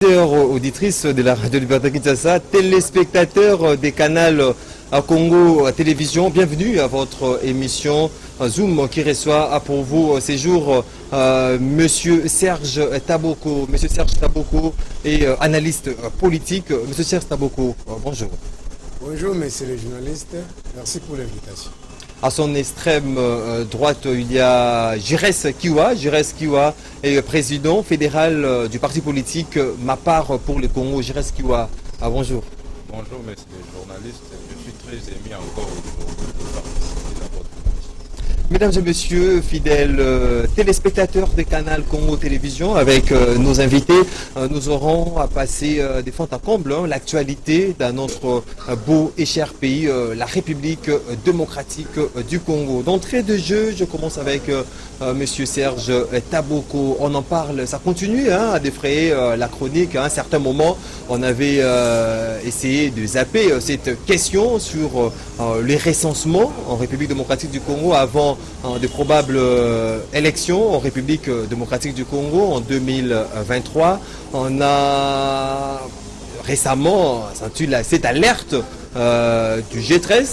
Auditrices de la radio Liberté Kinshasa, téléspectateurs des canaux Congo Télévision, bienvenue à votre émission Zoom qui reçoit pour vous ces jours Monsieur Serge Taboko. Monsieur Serge Taboko est analyste politique. Monsieur Serge Taboko, bonjour. Bonjour messieurs les journalistes, merci pour l'invitation. À son extrême droite, il y a Giresse Kiwa. Giresse Kiwa est président fédéral du parti politique Ma Part pour le Congo. Giresse Kiwa, bonjour. Bonjour messieurs les journalistes, je suis très ému encore aujourd'hui de participer à votre émission. Mesdames et messieurs, fidèles téléspectateurs des canaux Congo Télévision, avec nos invités, nous aurons à passer des fonds à comble l'actualité dans notre beau et cher pays, la République démocratique du Congo. D'entrée de jeu, je commence avec Monsieur Serge Taboko. On en parle, ça continue à défrayer la chronique. À un certain moment, on avait essayé de zapper cette question sur les recensements en République démocratique du Congo avant de probables élections en République démocratique du Congo en 2023. On a récemment senti cette alerte du G13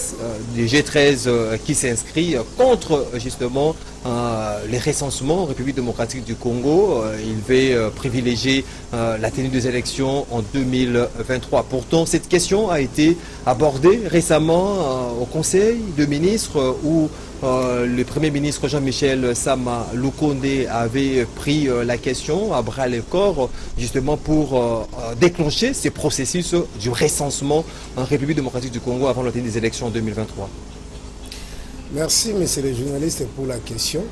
qui s'inscrit contre justement les recensements en République démocratique du Congo. Il veut privilégier la tenue des élections en 2023. Pourtant, cette question a été abordée récemment au Conseil de ministres où le Premier ministre Jean-Michel Sama Lukonde avait pris la question à bras le corps justement pour déclencher ces processus du recensement en République démocratique du Congo avant la tenue des élections en 2023. Merci messieurs les journalistes pour la question.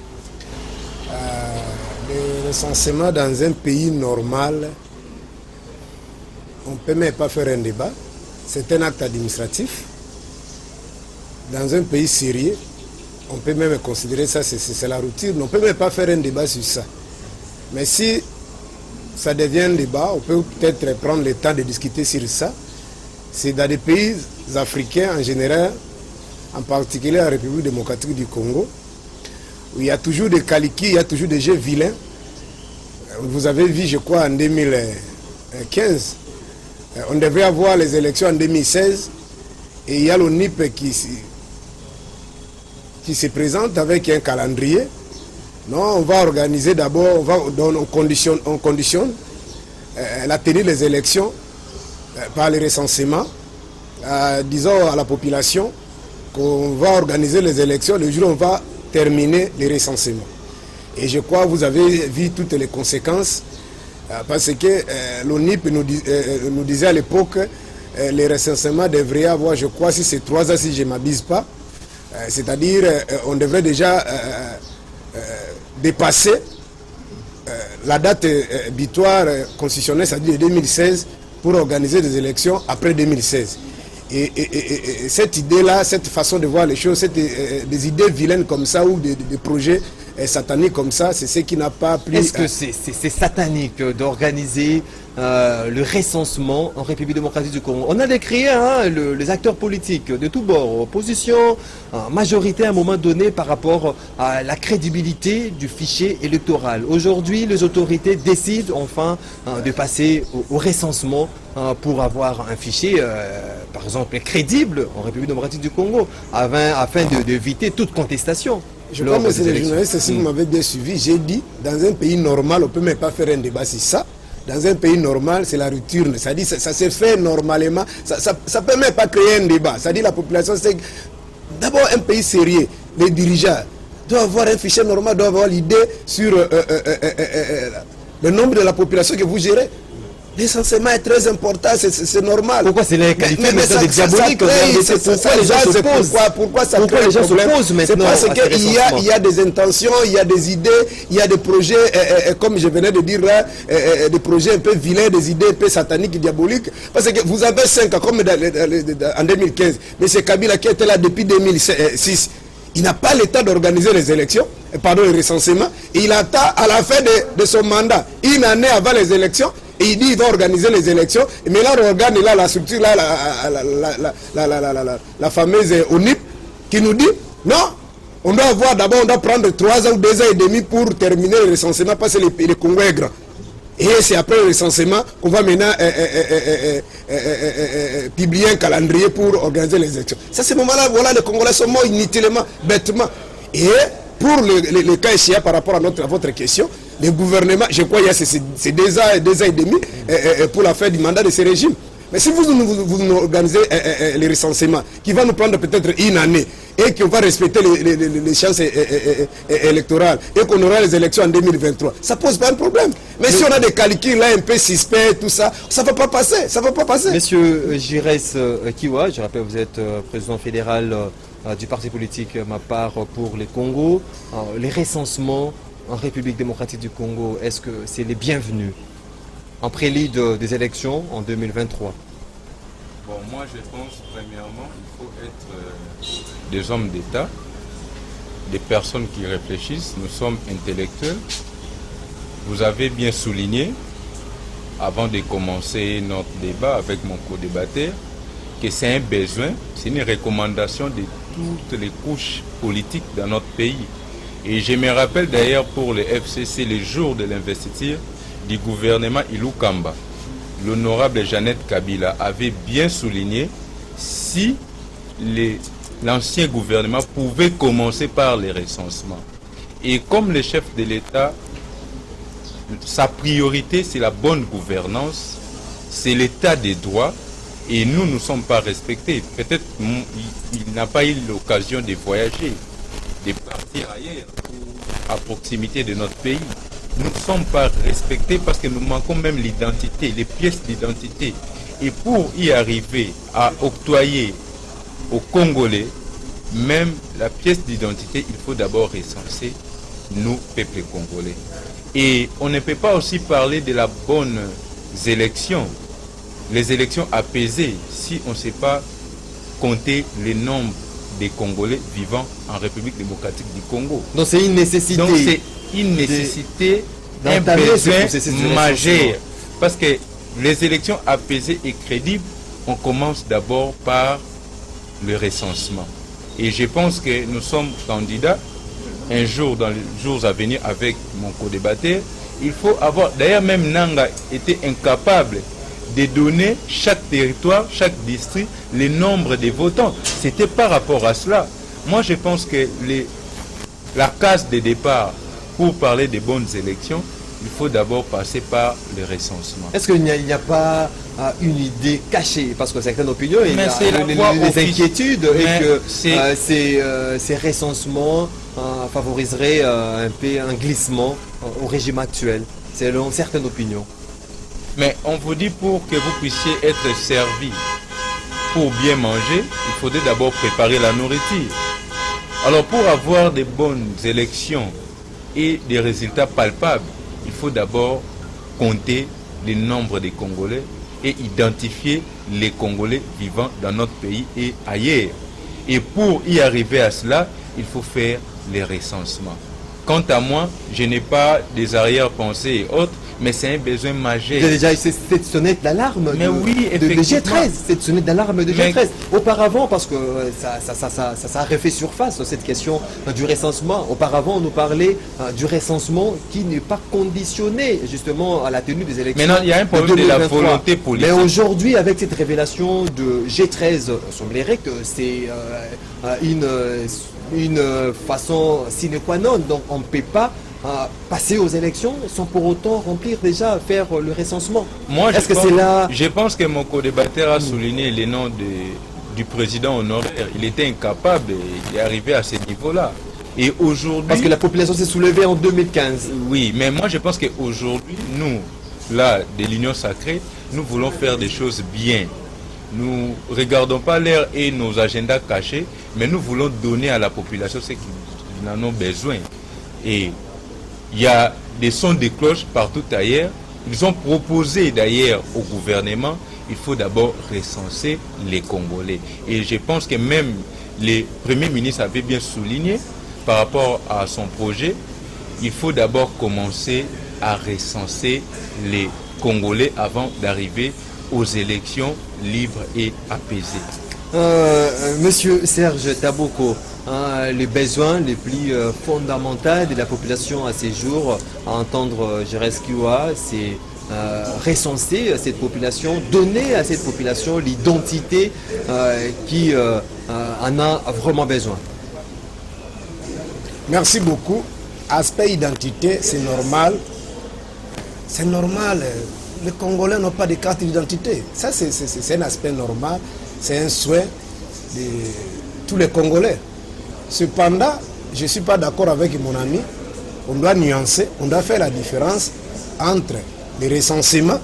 Le recensement dans un pays normal, on ne peut même pas faire un débat. C'est un acte administratif. Dans un pays sérieux, on peut même considérer ça, c'est la routine. On ne peut même pas faire un débat sur ça. Mais si ça devient un débat, on peut peut-être prendre le temps de discuter sur ça. C'est dans des pays africains en général, en particulier la République démocratique du Congo, où il y a toujours des calicus, il y a toujours des jeux vilains. Vous avez vu, je crois, en 2015, on devait avoir les élections en 2016, et il y a l'ONIP qui se présente avec un calendrier. Non, on va organiser d'abord, on conditionne la tenue des élections par les recensements, disons à la population qu'on va organiser les élections le jour où on va terminer les recensements. Et je crois que vous avez vu toutes les conséquences parce que l'ONIP nous disait à l'époque les recensements devraient avoir, je crois, si c'est 3 ans, si je ne m'abuse pas, c'est-à-dire on devrait déjà dépasser la date butoir constitutionnelle, c'est-à-dire 2016, pour organiser des élections après 2016. Et cette idée-là, cette façon de voir les choses, des idées vilaines comme ça ou des projets sataniques comme ça, c'est ce qui n'a pas pris... Est-ce que c'est satanique d'organiser le recensement en République démocratique du Congo? On a décrié les acteurs politiques de tous bords, opposition, majorité à un moment donné par rapport à la crédibilité du fichier électoral. Aujourd'hui, les autorités décident enfin de passer au recensement pour avoir un fichier, par exemple, crédible en République démocratique du Congo, afin d'éviter toute contestation. Je crois que c'est les journalistes, si vous m'avez bien suivi, j'ai dit, dans un pays normal, on ne peut même pas faire un débat sur ça. Dans un pays normal, c'est la rupture. C'est-à-dire ça se fait normalement. Ça ne peut même pas créer un débat. C'est-à-dire la population, c'est d'abord un pays sérieux. Les dirigeants doivent avoir un fichier normal, doivent avoir l'idée sur le nombre de la population que vous gérez. L'essentiellement est très important, c'est normal. Pourquoi c'est les qualifiés maintenant de diaboliques? Pourquoi ça crée les gens se posent maintenant? C'est parce qu'il y a des intentions, il y a des idées, il y a des projets, comme je venais de dire là, des projets un peu vilains, des idées un peu sataniques, diaboliques. Parce que vous avez 5 ans, comme en 2015, M. Kabila qui était là depuis 2006. Il n'a pas le temps d'organiser les élections, les recensements. Et il attend à la fin de son mandat, une année avant les élections. Et il dit qu'il va organiser les élections. Mais là, on regarde là, la structure, là, la fameuse ONIP, qui nous dit, non, on doit prendre 3 ans ou 2 ans et demi pour terminer le recensement parce que le Congo est grand. Et c'est après le recensement qu'on va maintenant publier un calendrier pour organiser les élections. Ça, ces moments-là, voilà, les Congolais sont morts inutilement, bêtement. Et pour le cas échéant par rapport à votre question, le gouvernement, je crois qu'il y a c'est 2 ans et demi pour la fin du mandat de ce régime. Mais si vous organisez les recensements, qui va nous prendre peut-être une année, et qu'on va respecter les chances électorales, et qu'on aura les élections en 2023, ça ne pose pas un problème. Mais si on a des calculs là un peu suspects, tout ça, ça ne va pas passer. Ça va pas passer. Monsieur Giresse Kiwa, je rappelle, vous êtes président fédéral du parti politique MAPAR pour les Congo. Les recensements en République démocratique du Congo, est-ce que c'est les bienvenus en prélude des élections en 2023? Bon, moi je pense premièrement il faut être des hommes d'État, des personnes qui réfléchissent. Nous sommes intellectuels. Vous avez bien souligné, avant de commencer notre débat avec mon co-débatteur, que c'est un besoin, c'est une recommandation de toutes les couches politiques dans notre pays. Et je me rappelle d'ailleurs pour le FCC, les jours de l'investiture du gouvernement Ilou Kamba, l'honorable Jeannette Kabila avait bien souligné si l'ancien gouvernement pouvait commencer par les recensements. Et comme le chef de l'État, sa priorité c'est la bonne gouvernance, c'est l'état des droits, et nous ne sommes pas respectés. Peut-être il n'a pas eu l'occasion de voyager, de partir ailleurs, à proximité de notre pays. Nous ne sommes pas respectés parce que nous manquons même l'identité, les pièces d'identité. Et pour y arriver à octroyer aux Congolais même la pièce d'identité, il faut d'abord recenser nous, peuple congolais. Et on ne peut pas aussi parler de la bonne élection, les élections apaisées, si on ne sait pas compter le nombre des Congolais vivant en République démocratique du Congo. Donc c'est une nécessité. Donc c'est une nécessité, un besoin majeur. Parce que les élections apaisées et crédibles, on commence d'abord par le recensement. Et je pense que nous sommes candidats un jour, dans les jours à venir, avec mon co-débatteur. Il faut avoir, d'ailleurs même Nanga était incapable de donner chaque territoire, chaque district, le nombre de votants. C'était par rapport à cela. Moi je pense que la case de départ pour parler de bonnes élections, il faut d'abord passer par le recensement. Est-ce qu'il n'y a pas une idée cachée? Parce que certaines opinions, il y a les inquiétudes et que ces recensements favoriseraient un peu un glissement au régime actuel, selon certaines opinions. Mais on vous dit pour que vous puissiez être servi pour bien manger, il faudrait d'abord préparer la nourriture. Alors pour avoir de bonnes élections et des résultats palpables, il faut d'abord compter le nombre de Congolais et identifier les Congolais vivant dans notre pays et ailleurs. Et pour y arriver à cela, il faut faire les recensements. Quant à moi, je n'ai pas des arrière-pensées et autres, mais c'est un besoin majeur. Déjà, c'est cette sonnette d'alarme de G13. Cette sonnette d'alarme de G13. Auparavant, parce que ça a refait surface, cette question du recensement. Auparavant, on nous parlait du recensement qui n'est pas conditionné justement à la tenue des élections. Maintenant, il y a un problème de la volonté politique. Mais aujourd'hui, avec cette révélation de G13, il semblerait que c'est une façon sine qua non. Donc, on ne peut pas passer aux élections sans pour autant faire le recensement. Moi, je pense que mon co-débatteur a souligné les noms du président honoraire. Il était incapable d'arriver à ce niveau-là. Et aujourd'hui... Parce que la population s'est soulevée en 2015. Oui, mais moi je pense qu'aujourd'hui, nous, là, de l'Union Sacrée, nous voulons faire des choses bien. Nous ne regardons pas l'air et nos agendas cachés, mais nous voulons donner à la population ce qu'ils en ont besoin. Et il y a des sons de cloche partout ailleurs. Ils ont proposé d'ailleurs au gouvernement, il faut d'abord recenser les Congolais. Et je pense que même le Premier ministre avait bien souligné par rapport à son projet, il faut d'abord commencer à recenser les Congolais avant d'arriver aux élections libres et apaisées. Monsieur Serge Taboko, les besoins les plus fondamentaux de la population à ces jours. À entendre Jerez Kiwa, c'est recenser cette population, donner à cette population l'identité qui en a vraiment besoin. Merci beaucoup. Aspect identité, c'est normal. C'est normal. Les Congolais n'ont pas de carte d'identité. Ça, c'est un aspect normal. C'est un souhait de tous les Congolais. Cependant, je ne suis pas d'accord avec mon ami. On doit nuancer, on doit faire la différence entre le recensement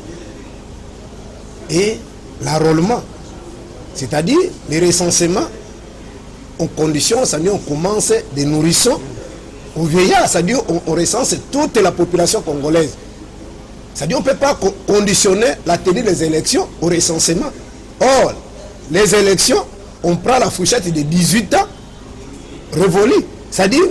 et l'enrôlement. C'est-à-dire, le recensement, en condition, c'est-à-dire on commence des nourrissons aux vieillards, c'est-à-dire on recense toute la population congolaise. C'est-à-dire on ne peut pas conditionner la tenue des élections au recensement. Or, les élections, on prend la fourchette de 18 ans révolue. C'est-à-dire,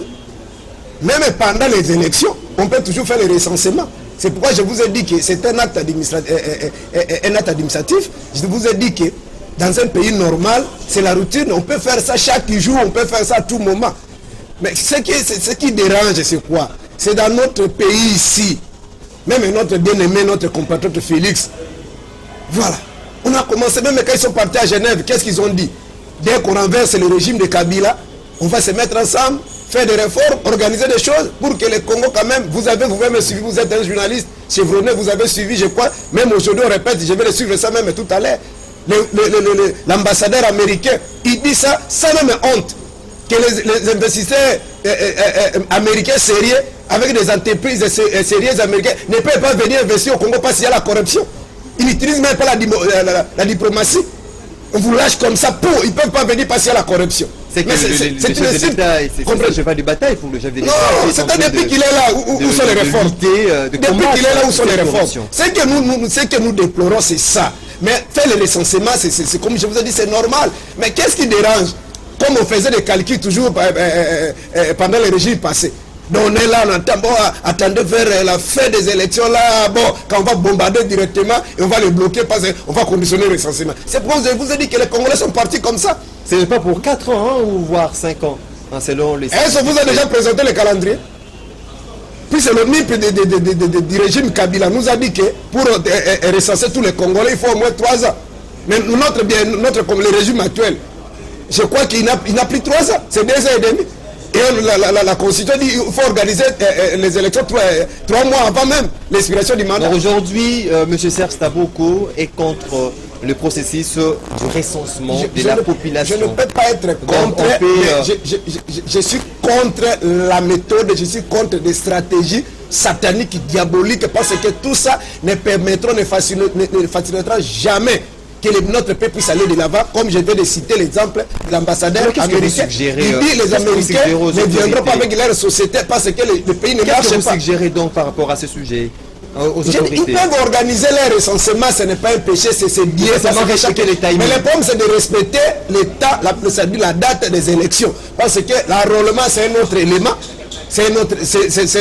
même pendant les élections, on peut toujours faire le recensement. C'est pourquoi je vous ai dit que c'est un acte administratif. Je vous ai dit que dans un pays normal, c'est la routine. On peut faire ça chaque jour, on peut faire ça à tout moment. Mais ce qui dérange, c'est quoi? C'est dans notre pays ici. Même notre bien-aimé, notre compatriote Félix. Voilà. On a commencé, même quand ils sont partis à Genève, qu'est-ce qu'ils ont dit? Dès qu'on renverse le régime de Kabila, on va se mettre ensemble, faire des réformes, organiser des choses pour que le Congo quand même, vous avez vous-même suivi, vous êtes un journaliste chevronné, vous avez suivi, je crois, même aujourd'hui on répète, je vais le suivre ça même tout à l'heure. L'ambassadeur américain, il dit ça sans même honte, que les investisseurs américains sérieux, avec des entreprises sérieuses américaines, ne peuvent pas venir investir au Congo parce qu'il y a la corruption. Ils n'utilisent même pas la diplomatie. On vous lâche comme ça, ils ne peuvent pas venir parce qu'il y a la corruption. C'est que c'est un cheval de bataille pour le chef de l'État. Non, c'est depuis qu'il est là, où sont les réformes? Depuis qu'il est là, où sont les réformes? Ce que nous déplorons, c'est ça. Mais faire le recensement, c'est comme je vous ai dit, c'est normal. Mais qu'est-ce qui dérange? Comme on faisait des calculs toujours pendant le régime passé. Donc on est là, on attend, attendez vers la fin des élections là, quand on va bombarder directement et on va les bloquer parce qu'on va conditionner le recensement. C'est pourquoi je vous ai dit que les Congolais sont partis comme ça. Ce n'est pas pour 4 ans ou voire 5 ans, selon les... Est-ce que vous avez déjà présenté le calendrier? Puis c'est le MIP du régime Kabila nous a dit que pour recenser tous les Congolais, il faut au moins 3 ans. Mais le régime actuel, je crois qu'il n'a pris 3 ans, c'est 2 ans et demi. Et la Constitution dit qu'il faut organiser les élections 3 mois avant même l'expiration du mandat. Aujourd'hui, M. Serge Taboko est contre le processus du recensement de la population. Je ne peux pas être contre, je suis contre la méthode, je suis contre des stratégies sataniques, diaboliques, parce que tout ça ne permettra, ne facilitera jamais que notre peuple puisse aller de l'avant, comme je viens de citer l'exemple de l'ambassadeur américain. Il dit les Américains ne viendront pas avec leur société parce que le pays ne marche pas. Qu'est-ce que vous suggérez donc par rapport à ce sujet aux autorités? Ils peuvent organiser leur recensement, ce n'est pas un péché, c'est bien. Mais le problème c'est de respecter l'État, la date des élections. Parce que l'enrôlement c'est un autre élément, c'est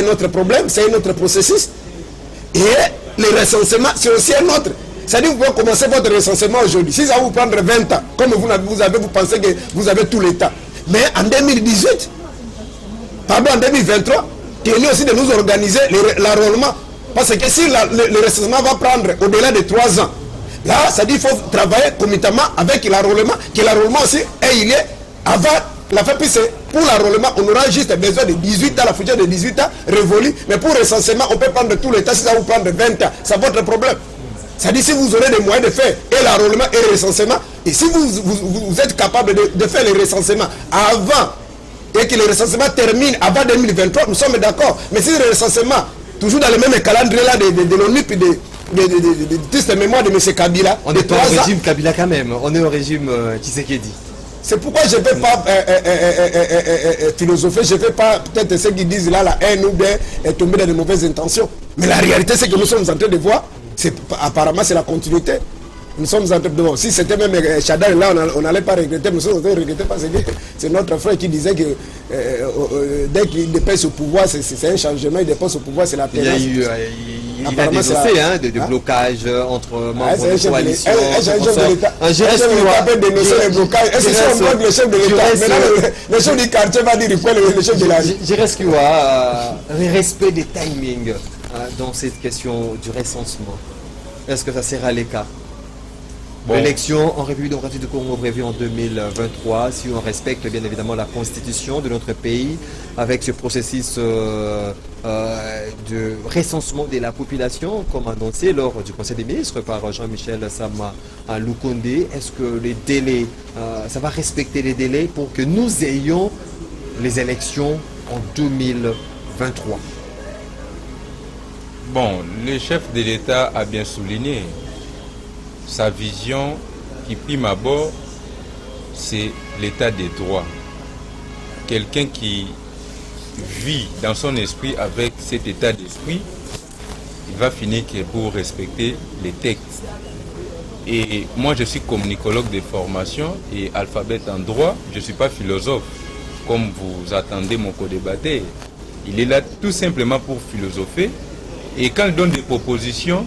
notre problème, c'est un autre processus. Et le recensement c'est aussi un autre. C'est-à-dire que vous pouvez commencer votre recensement aujourd'hui. Si ça va vous prendre 20 ans, comme vous pensez que vous avez tout l'État. Mais en 2018, pardon, en 2023, il est aussi de nous organiser l'enrôlement. Parce que si le recensement va prendre au-delà de 3 ans, là, ça dit qu'il faut travailler concomitamment avec l'enrôlement, que l'enrôlement aussi est lié avant la fin. Puis pour l'enrôlement, on aura juste besoin de 18 ans, la frontière de 18 ans révolue. Mais pour le recensement, on peut prendre tout l'État. Si ça va vous prendre 20 ans, c'est votre problème. C'est-à-dire si vous aurez des moyens de faire et l'enrôlement et le recensement, et si vous êtes capable de faire le recensement avant et que le recensement termine avant 2023, nous sommes d'accord. Mais si le recensement, toujours dans le même calendrier là de l'ONU et de toute mémoire de M. Kabila, on n'est pas au régime Kabila quand même, on est au régime Tshisekedi. C'est pourquoi je ne vais pas philosopher, je ne vais pas peut-être ceux qui disent là la haine ou bien tomber dans de mauvaises intentions. Mais la réalité c'est que nous sommes en train de voir. Apparemment c'est la continuité. Nous sommes en train de voir. Si c'était même Chadal là, on n'allait pas regretter. Nous sommes en train de regretter parce que c'est notre frère qui disait que dès qu'il dépasse au pouvoir, c'est un changement, il dépasse au pouvoir, c'est la pénance. Il il a Apparemment, dénoncé c'est de blocage entre membres c'est un de chef de coalition. l'État. Un chef de l'État. Un Un chef de l'État peut dénoncer les blocages. Est-ce que c'est encore le chef de l'État? Maintenant, le chef du quartier va dire il faut le chef de la rue. Jireskiwa, le respect des timings dans cette question du recensement. Est-ce que ça sera le cas? Bon. L'élection en République démocratique du Congo prévue en 2023, si on respecte bien évidemment la constitution de notre pays, avec ce processus de recensement de la population, comme annoncé lors du Conseil des ministres par Jean-Michel Sama à Lukonde, est-ce que les délais, ça va respecter les délais pour que nous ayons les élections en 2023? Bon, le chef de l'État a bien souligné sa vision qui prime à bord, c'est l'état des droits. Quelqu'un qui vit dans son esprit avec cet état d'esprit, il va finir pour respecter les textes. Et moi, je suis communicologue de formation et alphabète en droit. Je ne suis pas philosophe, comme vous attendez mon co-débatteur. Il est là tout simplement pour philosopher. Et quand il donne des propositions,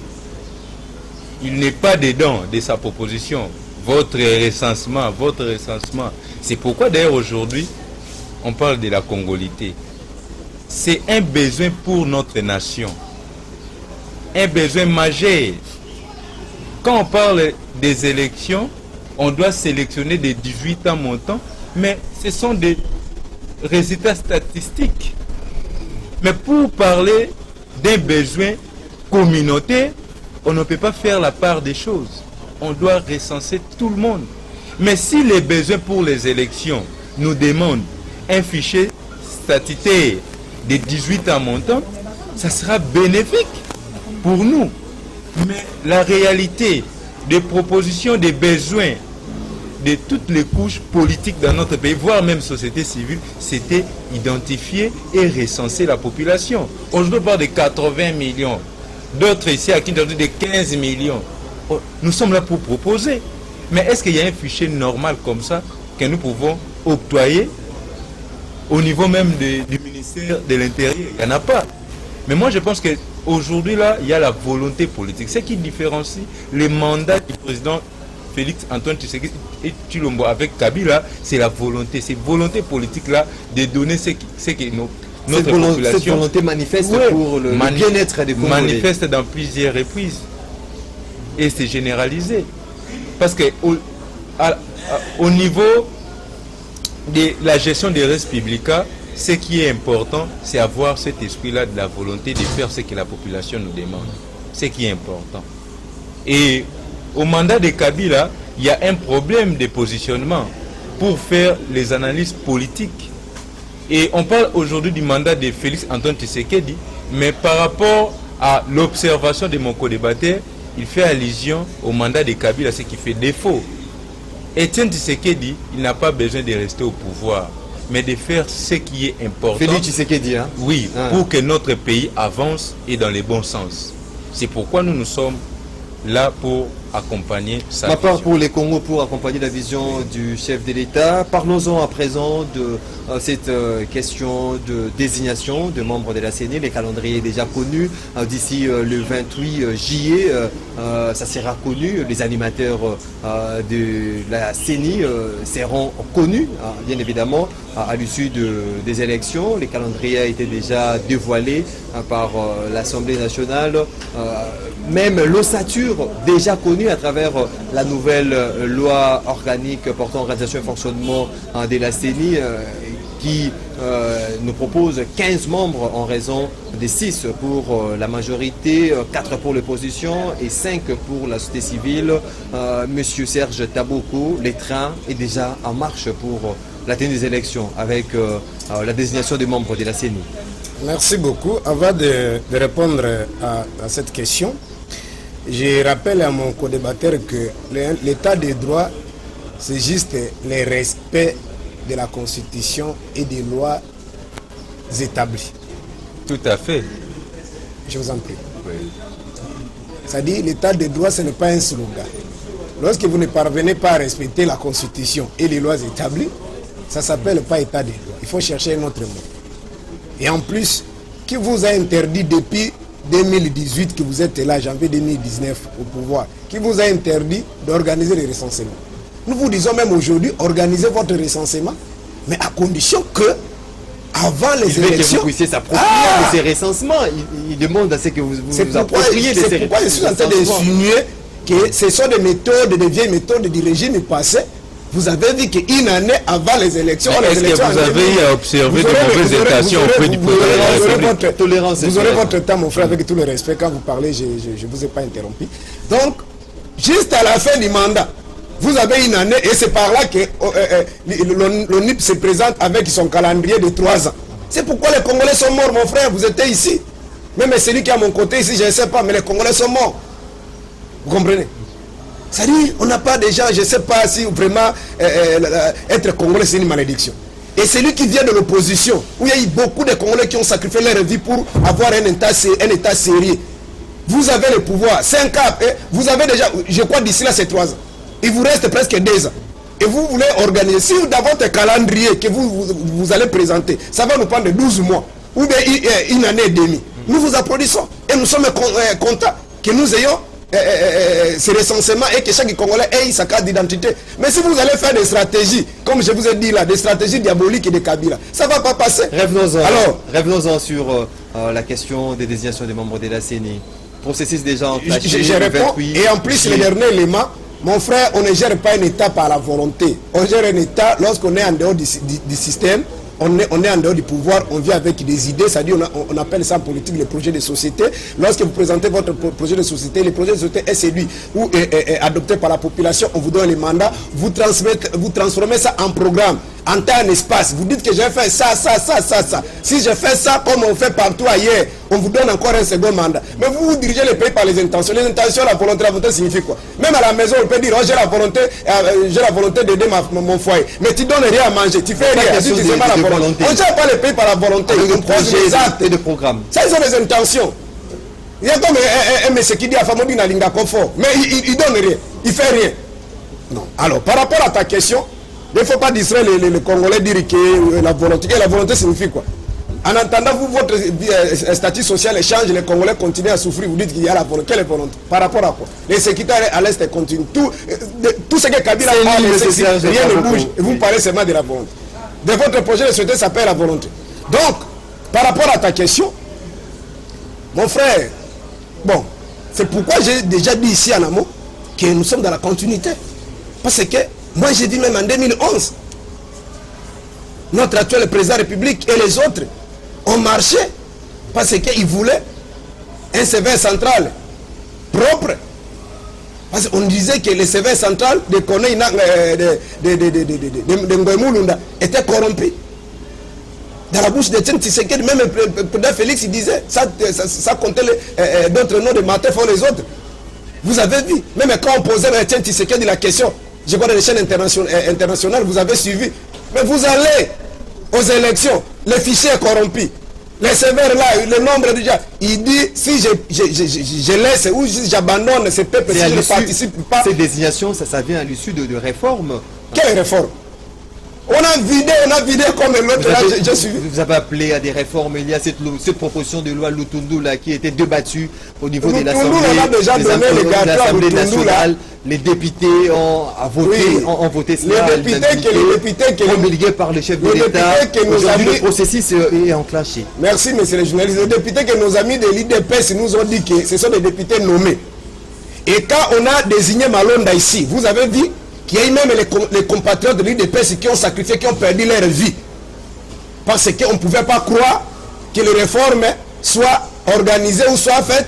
il n'est pas dedans de sa proposition. Votre recensement. C'est pourquoi d'ailleurs aujourd'hui, on parle de la congolité. C'est un besoin pour notre nation. Un besoin majeur. Quand on parle des élections, on doit sélectionner des 18 ans montants, mais ce sont des résultats statistiques. Mais pour parler d'un besoin communautaire, on ne peut pas faire la part des choses. On doit recenser tout le monde. Mais si les besoins pour les élections nous demandent un fichier statutaire de 18 ans montant, ça sera bénéfique pour nous. Mais la réalité des propositions, des besoins de toutes les couches politiques dans notre pays, voire même société civile, c'était identifier et recenser la population. Aujourd'hui, on parle de 80 millions. D'autres ici à Kinshasa de 15 millions. Nous sommes là pour proposer. Mais est-ce qu'il y a un fichier normal comme ça que nous pouvons octroyer au niveau même du ministère de l'Intérieur? Il n'y en a pas. Mais moi je pense qu'aujourd'hui là, il y a la volonté politique. Ce qui différencie les mandats du président Félix Antoine Tshilombo avec Kabila, c'est la volonté. Cette volonté politique là de donner ce que notre population. Cette volonté manifeste pour le bien-être des Congolais. Manifeste dans plusieurs reprises. Et c'est généralisé. Parce que au niveau de la gestion des res publica, ce qui est important, c'est avoir cet esprit-là de la volonté de faire ce que la population nous demande. Ce qui est important. Et au mandat de Kabila, il y a un problème de positionnement pour faire les analyses politiques. Et on parle aujourd'hui du mandat de Félix Antoine Tshisekedi, mais par rapport à l'observation de mon co-débatteur, il fait allusion au mandat de Kabila, ce qui fait défaut. Etienne Tshisekedi, il n'a pas besoin de rester au pouvoir, mais de faire ce qui est important. Félix Tshisekedi, hein? Oui, pour que notre pays avance et dans les bons sens. C'est pourquoi nous sommes là pour accompagner sa Ma part vision. pour les Congos, pour accompagner la vision du chef de l'État. Parlons-en à présent de cette question de désignation de membres de la CENI. Le calendrier est déjà connu. D'ici le 28 juillet, ça sera connu. Les animateurs de la CENI seront connus, bien évidemment, à l'issue des élections. Le calendrier a été déjà dévoilé par l'Assemblée nationale. Même l'ossature déjà connue à travers la nouvelle loi organique portant organisation et fonctionnement de la CENI qui nous propose 15 membres en raison des 6 pour la majorité, 4 pour l'opposition et 5 pour la société civile. Monsieur Serge Taboko, le train est déjà en marche pour la tenue des élections avec la désignation des membres de la CENI. Merci beaucoup. Avant de répondre à cette question, je rappelle à mon co-débatteur que l'état des droits, c'est juste le respect de la Constitution et des lois établies. Tout à fait. Je vous en prie. Oui. C'est-à-dire, l'état des droits, ce n'est pas un slogan. Lorsque vous ne parvenez pas à respecter la Constitution et les lois établies, ça ne s'appelle pas état des droits. Il faut chercher un autre mot. Et en plus, qui vous a interdit depuis 2018 que vous êtes là, janvier 2019 au pouvoir, qui vous a interdit d'organiser les recensements. Nous vous disons même aujourd'hui, organisez votre recensement, mais à condition que, avant les élections... que vous puissiez s'approprier de ces recensements. Il demande à ce que vous vous appropriez de ces recensements. C'est pourquoi je suis en train d'insinuer que ce sont des méthodes, des vieilles méthodes du régime passé. Vous avez dit qu'une année avant les élections... Est-ce que vous avez observé de mauvaises intentions auprès du président de la République? Vous aurez votre temps, mon frère, avec tout le respect. Quand vous parlez, je ne vous ai pas interrompu. Donc, juste à la fin du mandat, vous avez une année, et c'est par là que l'ONIP se présente avec son calendrier de 3 ans. C'est pourquoi les Congolais sont morts, mon frère. Vous étiez ici. Même celui qui est à mon côté ici, je ne sais pas, mais les Congolais sont morts. Vous comprenez? C'est-à-dire, on n'a pas de gens, je ne sais pas si vraiment être Congolais, c'est une malédiction. Et celui qui vient de l'opposition, où il y a eu beaucoup de Congolais qui ont sacrifié leur vie pour avoir un état sérieux. Vous avez le pouvoir, 5 ans, vous avez déjà, je crois d'ici là c'est 3 ans. Il vous reste presque 2 ans. Et vous voulez organiser, si dans votre calendrier que vous allez présenter, ça va nous prendre 12 mois, ou bien une année et demie. Nous vous applaudissons. Et nous sommes contents que nous ayons ces recensements et que chaque Congolais ait sa carte d'identité. Mais si vous allez faire des stratégies, comme je vous ai dit là, des stratégies diaboliques et de Kabila, ça ne va pas passer. Revenons-en sur la question des désignations des membres de la CENI. Processus déjà enclenché. Je réponds, et en plus le dernier élément, mon frère, on ne gère pas un État par la volonté. On gère un État lorsqu'on est en dehors du système. On est en dehors du pouvoir, on vient avec des idées, c'est-à-dire on appelle ça en politique le projet de société. Lorsque vous présentez votre projet de société, le projet de société est séduit ou est adopté par la population, on vous donne les mandats, vous transformez ça en programme, en temps, en espace. Vous dites que j'ai fait ça. Si je fais ça comme on fait partout ailleurs, on vous donne encore un second mandat. Mais vous dirigez le pays par les intentions. Les intentions, la volonté signifie quoi? Même à la maison, on peut dire, oh, j'ai la volonté d'aider mon foyer. Mais tu donnes rien à manger, tu fais rien. Tu fais pas la volonté. On ne gère pas le pays par la volonté. On pose des actes et des programmes. Ça, ils ont des intentions. Il y a comme un monsieur qui dit à Famodi Nalinga confort. Mais il donne rien. Il fait rien. Non. Alors, par rapport à ta question, il ne faut pas distraire les Congolais, dire que la volonté. Et la volonté signifie quoi? En entendant votre statut social change, les Congolais continuent à souffrir. Vous dites qu'il y a la volonté. Quelle est la volonté? Par rapport à quoi? Les sécuritaires à l'Est continuent. Tout ce que Kabila a laissé, rien ne bouge. Et vous parlez seulement de la volonté. De votre projet de société s'appelle la volonté. Donc, par rapport à ta question, mon frère, bon, c'est pourquoi j'ai déjà dit ici en amont que nous sommes dans la continuité. Parce que moi j'ai dit même en 2011, notre actuel président de la République et les autres ont marché parce qu'ils voulaient un sévère central propre. Parce qu'on disait que le sévère central de Koné de Ngoemulunda était corrompu. Dans la bouche de Tien Tshisekedi, même le président Félix il disait, ça comptait d'autres noms de Martin pour les autres. Vous avez vu, même quand on posait à Tien Tshisekedi la question, je crois dans les chaînes internationales, vous avez suivi. Mais vous allez aux élections, le fichier est corrompu. Les sévères là, le nombre déjà, il dit si je laisse ou si j'abandonne ces peuples, si je ne participe pas. Ces désignations, ça vient à l'issue de réformes. Quelle réforme? On a vidé comme l'autre là, j'ai suivi. Vous avez appelé à des réformes, il y a cette proposition de loi Lutundu là qui était débattue au niveau de l'Assemblée nationale. Les députés ont voté cela. Les députés promulgués par le chef de l'État. Aujourd'hui, le processus est enclenché. Merci, monsieur le journaliste. Les députés que nos amis de l'IDPS nous ont dit que ce sont des députés nommés. Et quand on a désigné Malonda ici, vous avez vu qu'il y a eu même les compatriotes de l'IDPS qui ont sacrifié, qui ont perdu leur vie. Parce qu'on ne pouvait pas croire que les réformes soient organisées ou soient faites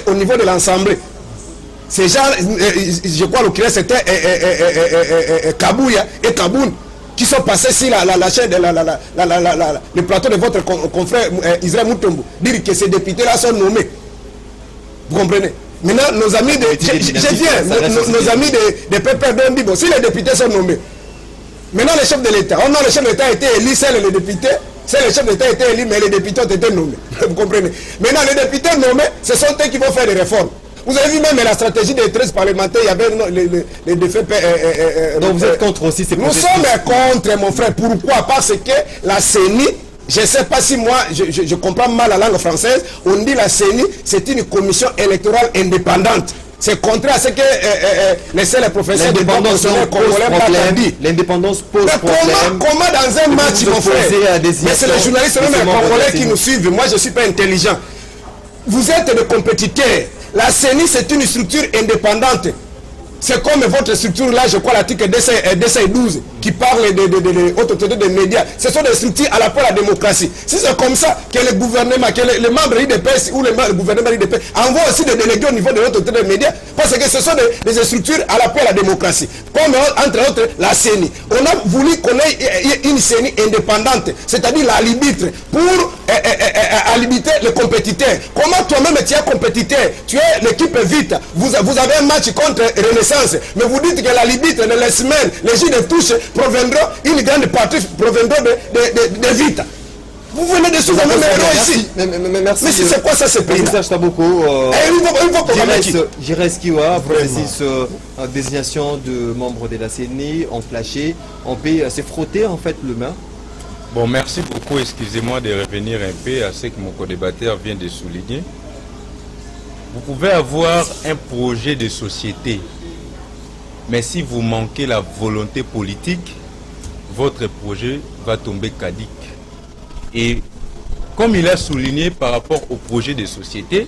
au niveau de l'Assemblée. Ces gens, je crois que c'était Kabouya et Kaboun qui sont passés sur la chaîne, le plateau de votre confrère Israël Moutombo, dire que ces députés-là sont nommés. Vous comprenez? Maintenant, nos amis de... Nos amis de PPR ont dit, bon, si les députés sont nommés, maintenant le chef de l'État, le chef de l'État a été élu, c'est les députés, c'est le chef de l'État a été élu, mais les députés ont été nommés. Vous comprenez? Maintenant, les députés nommés, ce sont eux qui vont faire des réformes. Vous avez vu même la stratégie des 13 parlementaires, il y avait les défauts. Donc vous êtes contre aussi ces processus? Nous sommes contre, mon frère. Pourquoi? Parce que la CENI Je ne sais pas si moi, je comprends mal la langue française. On dit la CENI, c'est une commission électorale indépendante. C'est contraire à ce que les professeurs de droit constitutionnel congolais dit. L'indépendance pose problème. Comment dans un match, mon frère, mais c'est les journalistes, même les Congolais qui nous suivent. Moi, je ne suis pas intelligent. Vous êtes des compétiteurs. La CENI, c'est une structure indépendante. C'est comme votre structure là, je crois l'article 212 qui parle de autorités des médias. Ce sont des structures à l'appui à la démocratie. Si c'est comme ça que le gouvernement, que les membres IDPS ou le gouvernement IDPS envoient aussi des délégués au niveau de l'autorité des médias, parce que ce sont des structures à l'appui à la démocratie. Comme entre autres la CENI. On a voulu qu'on ait une CENI indépendante, c'est-à-dire l'arbitre, pour arbitrer les compétiteurs. Comment toi-même tu es compétiteur, tu es l'équipe vite, vous avez un match contre Renaissance, mais vous dites que l'arbitre, les semaines, les jours de touche proviendront, une grande partie proviendront de vite. Vous venez de sous-même héros ici. Merci. Mais c'est quoi ça, ce pays-là? Merci beaucoup. Jires Kiwa, processus désignation de membres de la CENI, ont flashé, on peut se frotter en fait le main. Bon, merci beaucoup. Excusez-moi de revenir un peu à ce que mon co-débatteur vient de souligner. Vous pouvez avoir un projet de société, mais si vous manquez la volonté politique, votre projet va tomber caduc. Et comme il a souligné par rapport au projet de société,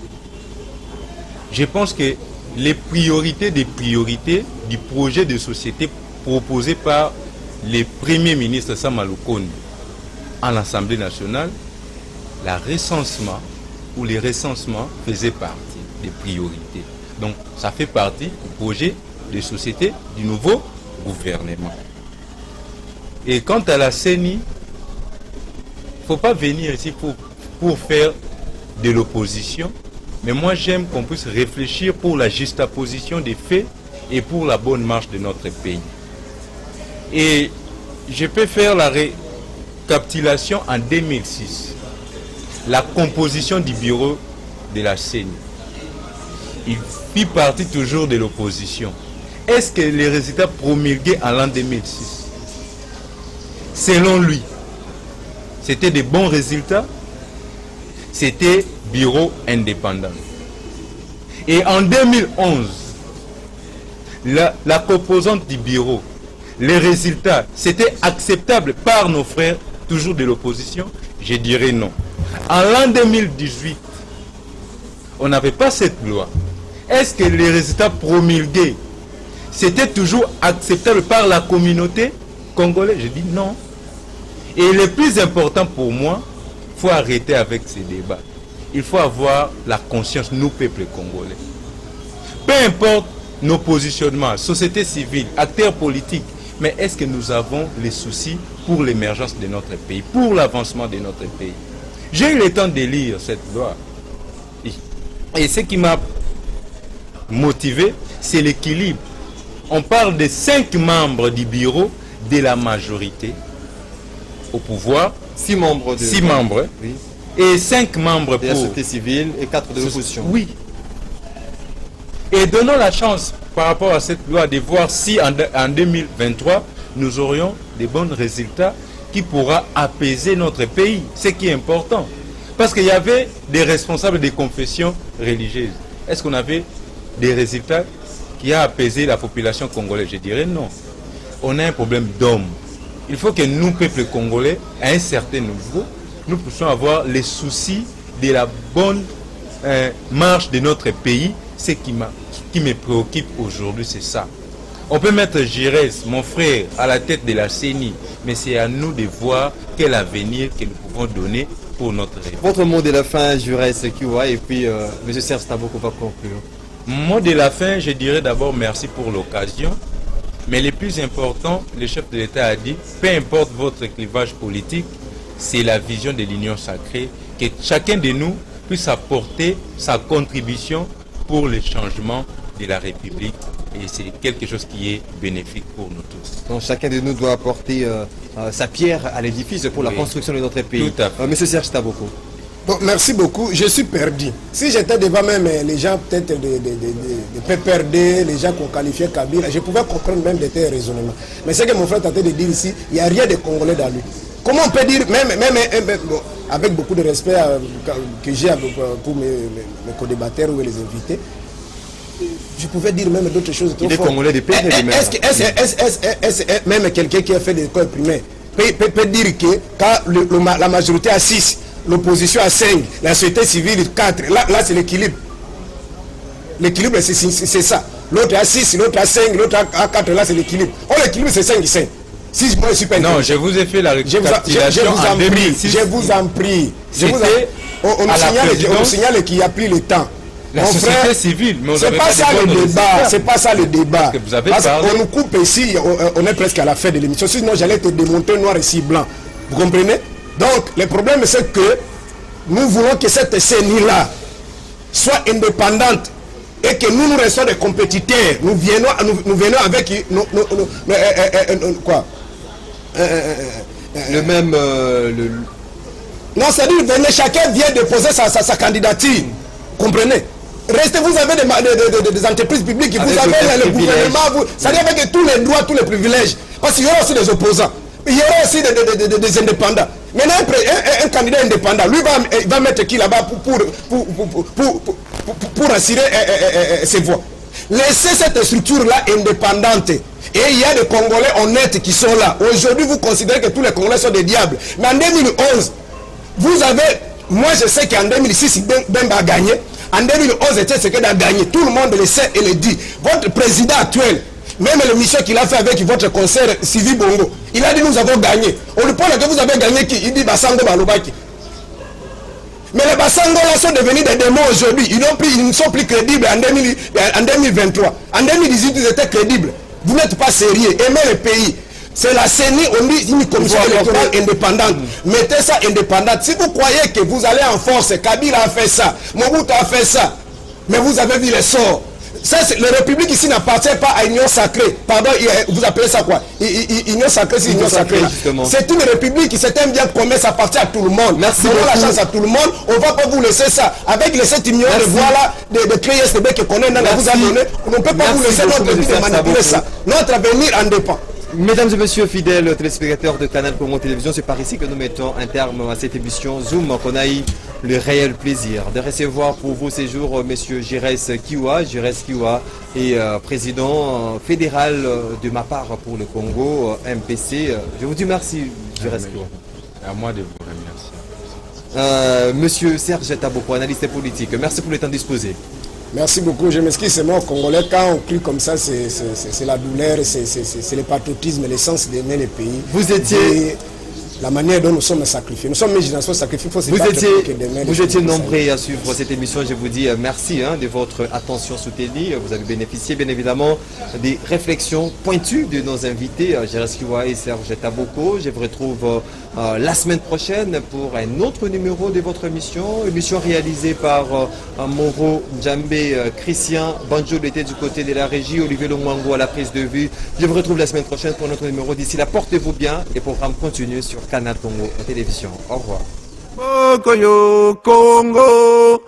je pense que les priorités des priorités du projet de société proposé par le Premier ministre Sama Lukonde à l'Assemblée nationale, la recensement ou les recensements faisaient partie des priorités. Donc ça fait partie du projet de société du nouveau gouvernement. Et quant à la CENI, il ne faut pas venir ici pour faire de l'opposition, mais moi j'aime qu'on puisse réfléchir pour la juxtaposition des faits et pour la bonne marche de notre pays. Et je peux faire la récapitulation en 2006. La composition du bureau de la CENI. Il fit partie toujours de l'opposition. Est-ce que les résultats promulgués en l'an 2006, selon lui, c'était des bons résultats? C'était bureau indépendant. Et en 2011, la composante du bureau, les résultats, c'était acceptable par nos frères, toujours de l'opposition? Je dirais non. En l'an 2018, on n'avait pas cette loi. Est-ce que les résultats promulgués, c'était toujours acceptable par la communauté congolaise? Je dis non. Et le plus important pour moi, il faut arrêter avec ces débats. Il faut avoir la conscience, nous, peuple congolais. Peu importe nos positionnements, société civile, acteurs politiques, mais est-ce que nous avons les soucis pour l'émergence de notre pays, pour l'avancement de notre pays? J'ai eu le temps de lire cette loi. Et ce qui m'a motivé, c'est l'équilibre. On parle de 5 membres du bureau de la majorité au pouvoir. 6 membres. 6 membres. Oui. Et 5 membres de la société civile et 4 de l'opposition. Oui. Et donnons la chance par rapport à cette loi de voir si en 2023, nous aurions des bons résultats qui pourra apaiser notre pays, ce qui est important. Parce qu'il y avait des responsables des confessions religieuses. Est-ce qu'on avait des résultats qui a apaisé la population congolaise? Je dirais non. On a un problème d'hommes. Il faut que nous, peuple congolais, à un certain niveau, nous puissions avoir les soucis de la bonne marche de notre pays. Ce qui me préoccupe aujourd'hui, c'est ça. On peut mettre Jires, mon frère, à la tête de la CENI, mais c'est à nous de voir quel avenir que nous pouvons donner pour notre république. Votre mot de la fin, Jires Kiwa, et puis M. Serge Taboko va conclure. Mot de la fin, je dirais d'abord merci pour l'occasion. Mais le plus important, le chef de l'État a dit, peu importe votre clivage politique, c'est la vision de l'union sacrée, que chacun de nous puisse apporter sa contribution pour le changement de la République. Et c'est quelque chose qui est bénéfique pour nous tous. Donc chacun de nous doit apporter sa pierre à l'édifice pour la construction de notre pays. Tout à fait. Monsieur Serge Taboko. Bon, merci beaucoup. Je suis perdu. Si j'étais devant même les gens peut-être de PPRD, les gens qu'on qualifiait Kabila, je pouvais comprendre même de tels raisonnements. Mais ce que mon frère tentait de dire ici, il n'y a rien de congolais dans lui. Comment on peut dire, bon, avec beaucoup de respect que j'ai pour mes co-débatteurs ou les invités, je pouvais dire même d'autres choses. Il est congolais de père et de mère. Est-ce même quelqu'un qui a fait des écoles primaires peut dire que quand la majorité a 6, l'opposition a 5, la société civile 4, là c'est l'équilibre. L'équilibre c'est ça. L'autre a 6, l'autre a 5, l'autre a 4, là c'est l'équilibre. Oh, l'équilibre c'est 5 et 5. Si moi je suis pas non, je vous ai fait la récapitulation en 2006. Je vous en prie. On signale qu'il n'y a plus le temps. La société civile, mais c'est pas ça le débat. C'est pas ça le débat. Parce qu'on nous coupe ici, on est presque à la fin de l'émission. Sinon, j'allais te démontrer noir et si blanc. Vous comprenez? Donc, le problème, c'est que nous voulons que cette CENI-là soit indépendante et que nous restons des compétiteurs. Nous venons avec quoi? Le même... Non, c'est-à-dire, chacun vient déposer sa candidature. Comprenez? Restez, vous avez des entreprises publiques, vous avez le gouvernement, c'est-à-dire avec tous les droits, tous les privilèges. Parce qu'il y aura aussi des opposants, il y aura aussi des indépendants. Maintenant, un candidat indépendant, lui va mettre qui là-bas pour assurer ses voix. Laissez cette structure-là indépendante. Et il y a des Congolais honnêtes qui sont là. Aujourd'hui, vous considérez que tous les Congolais sont des diables. Mais en 2011, vous avez... Moi, je sais qu'en 2006, Bemba a gagné. En 2011, Tshisekedi a gagné. Tout le monde le sait et le dit. Votre président actuel, même l'émission qu'il a fait avec votre concert Sylvie Bongo, il a dit nous avons gagné. On lui parle que vous avez gagné qui? Il dit Basango Balobaki. Mais les Basango là sont devenus des démons aujourd'hui. Ils ne sont plus crédibles en 2023. En 2018, ils étaient crédibles. Vous n'êtes pas sérieux. Aimez le pays. C'est la CENI, on dit une commission électorale indépendante. Mettez ça indépendante. Si vous croyez que vous allez en force, Kabila a fait ça, Mobutu a fait ça, mais vous avez vu les sorts. La République ici n'appartient pas à Union Sacrée. Pardon, vous appelez ça quoi? Union Sacrée, c'est Union Sacrée. C'est une République qui c'est un bien commun, ça appartient à tout le monde. Merci beaucoup. La chance à tout le monde. On ne va pas vous laisser ça. Avec les 7 millions de voix là, de créer STB que qu'on vous a donné, on ne peut pas vous laisser notre vie de manipuler ça. Notre avenir en dépend. Mesdames et messieurs, fidèles téléspectateurs de Canal Congo Télévision, c'est par ici que nous mettons un terme à cette émission Zoom qu'on a eu le réel plaisir de recevoir pour vos séjours Monsieur Giresse Kiwa. Giresse Kiwa est président fédéral de ma part pour le Congo, MPC. Je vous dis merci, Giresse Kiwa. À moi de vous remercier. Monsieur Serge Taboko, analyste politique, merci pour le temps disposé. Merci beaucoup, je m'excuse, c'est moi Congolais, quand on crie comme ça, c'est la douleur, c'est le patriotisme, l'essence d'aimer le pays. Vous étiez... La manière dont nous sommes sacrifiés. Nous sommes une génération sacrifiée. Vous étiez nombreux à suivre cette émission. Je vous dis merci de votre attention soutenue. Vous avez bénéficié bien évidemment des réflexions pointues de nos invités, Giresse Kiwa et Serge Taboko. Je vous retrouve la semaine prochaine pour un autre numéro de votre émission réalisée par Moro Djambé, Christian Banjo était du côté de la régie, Olivier Lomwango à la prise de vue. Je vous retrouve la semaine prochaine pour notre numéro. D'ici là, portez-vous bien. Les programmes continuent sur Canal Congo Télévision. Au revoir. Congo.